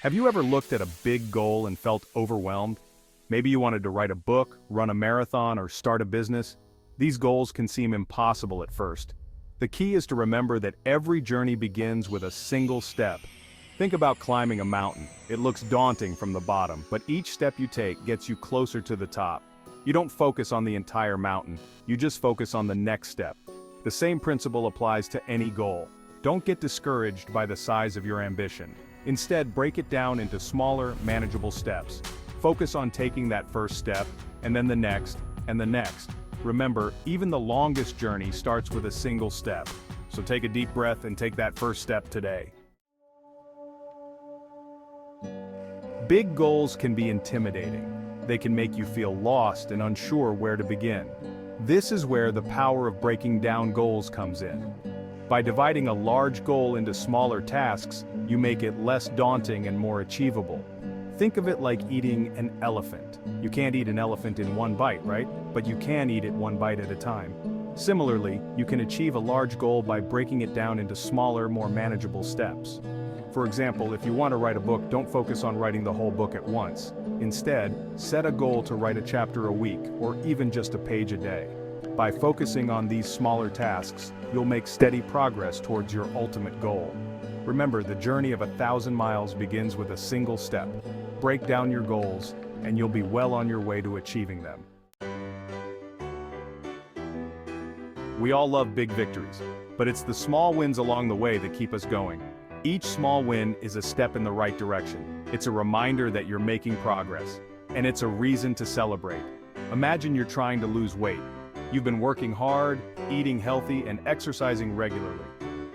Have you ever looked at a big goal and felt overwhelmed? Maybe you wanted to write a book, run a marathon, or start a business. These goals can seem impossible at first. The key is to remember that every journey begins with a single step. Think about climbing a mountain. It looks daunting from the bottom, but each step you take gets you closer to the top. You don't focus on the entire mountain, you just focus on the next step. The same principle applies to any goal. Don't get discouraged by the size of your ambition. Instead, break it down into smaller, manageable steps. Focus on taking that first step, and then the next, and the next. Remember, even the longest journey starts with a single step. So take a deep breath and take that first step today. Big goals can be intimidating. They can make you feel lost and unsure where to begin. This is where the power of breaking down goals comes in. By dividing a large goal into smaller tasks, you make it less daunting and more achievable. Think of it like eating an elephant. You can't eat an elephant in one bite, right? But you can eat it one bite at a time. Similarly, you can achieve a large goal by breaking it down into smaller, more manageable steps. For example, if you want to write a book, don't focus on writing the whole book at once. Instead, set a goal to write a chapter a week, or even just a page a day. By focusing on these smaller tasks, you'll make steady progress towards your ultimate goal. Remember, the journey of 1,000 miles begins with a single step. Break down your goals, and you'll be well on your way to achieving them. We all love big victories, but it's the small wins along the way that keep us going. Each small win is a step in the right direction. It's a reminder that you're making progress, and it's a reason to celebrate. Imagine you're trying to lose weight. You've been working hard, eating healthy, and exercising regularly.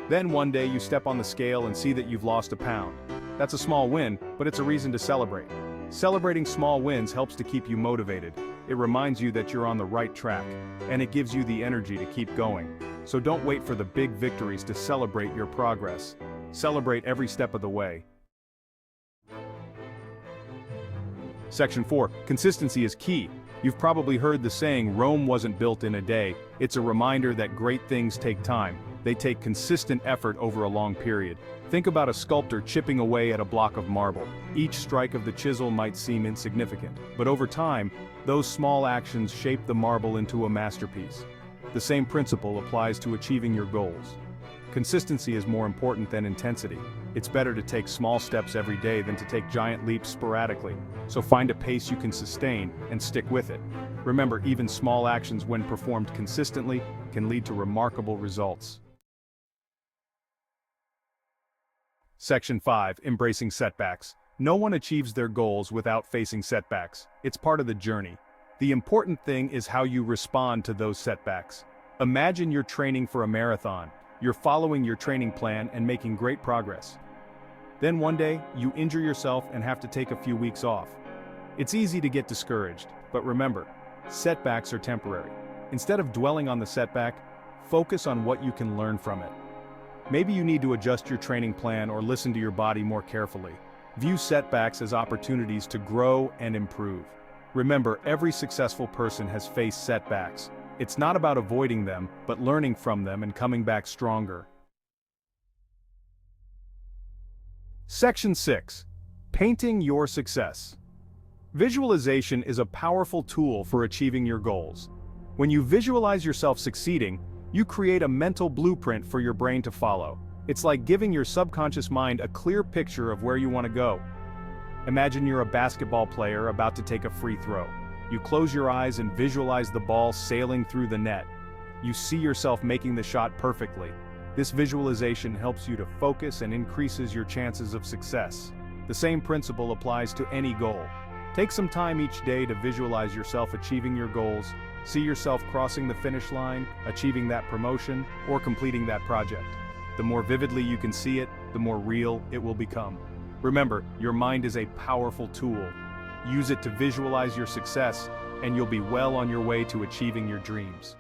Then one day you step on the scale and see that you've lost a pound. That's a small win, but it's a reason to celebrate. Celebrating small wins helps to keep you motivated. It reminds you that you're on the right track, and it gives you the energy to keep going. So don't wait for the big victories to celebrate your progress. Celebrate every step of the way. Section 4. Consistency is key. You've probably heard the saying, Rome wasn't built in a day. It's a reminder that great things take time. They take consistent effort over a long period. Think about a sculptor chipping away at a block of marble. Each strike of the chisel might seem insignificant, but over time, those small actions shape the marble into a masterpiece. The same principle applies to achieving your goals. Consistency is more important than intensity. It's better to take small steps every day than to take giant leaps sporadically. So find a pace you can sustain and stick with it. Remember, even small actions when performed consistently can lead to remarkable results. Section 5. Embracing setbacks. No one achieves their goals without facing setbacks. It's part of the journey. The important thing is how you respond to those setbacks. Imagine you're training for a marathon. You're following your training plan and making great progress. Then one day, you injure yourself and have to take a few weeks off. It's easy to get discouraged, but remember, setbacks are temporary. Instead of dwelling on the setback, focus on what you can learn from it. Maybe you need to adjust your training plan or listen to your body more carefully. View setbacks as opportunities to grow and improve. Remember, every successful person has faced setbacks. It's not about avoiding them, but learning from them and coming back stronger. Section 6. Painting your success. Visualization is a powerful tool for achieving your goals. When you visualize yourself succeeding, you create a mental blueprint for your brain to follow. It's like giving your subconscious mind a clear picture of where you want to go. Imagine you're a basketball player about to take a free throw. You close your eyes and visualize the ball sailing through the net. You see yourself making the shot perfectly. This visualization helps you to focus and increases your chances of success. The same principle applies to any goal. Take some time each day to visualize yourself achieving your goals. See yourself crossing the finish line, achieving that promotion, or completing that project. The more vividly you can see it, the more real it will become. Remember, your mind is a powerful tool. Use it to visualize your success, and you'll be well on your way to achieving your dreams.